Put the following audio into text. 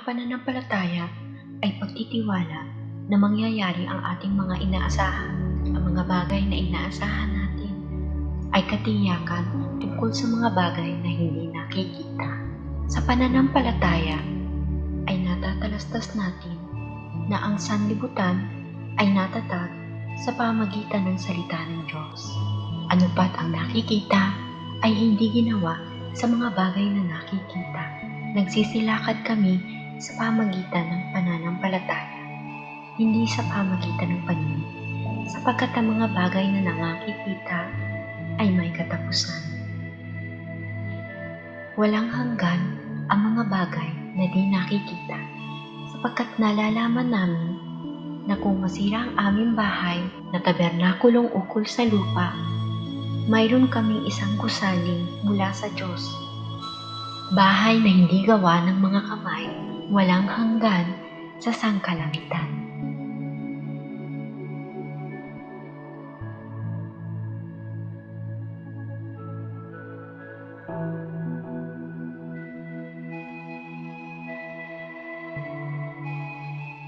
pananampalataya ay pagtitiwala na mangyayari ang ating mga inaasahan. Ang mga bagay na inaasahan natin ay katiyakan tungkol sa mga bagay na hindi nakikita. Sa pananampalataya ay natatalastas natin na ang sanlibutan ay natatag sa pamagitan ng salita ng Diyos. Ano pat ang nakikita ay hindi ginawa sa mga bagay na nakikita. Nagsisilakad kami sa pamagitan ng pananampalataya, hindi sa pamagitan ng paningin, sapagkat ang mga bagay na nakikita ay may katapusan. Walang hanggan ang mga bagay na di nakikita, sapagkat nalalaman namin na kung masira ang aming bahay na tabernakulong ukol sa lupa, mayroon kaming isang gusali mula sa Diyos. Bahay na hindi gawa ng mga kamay, walang hanggan sa sangkalangitan.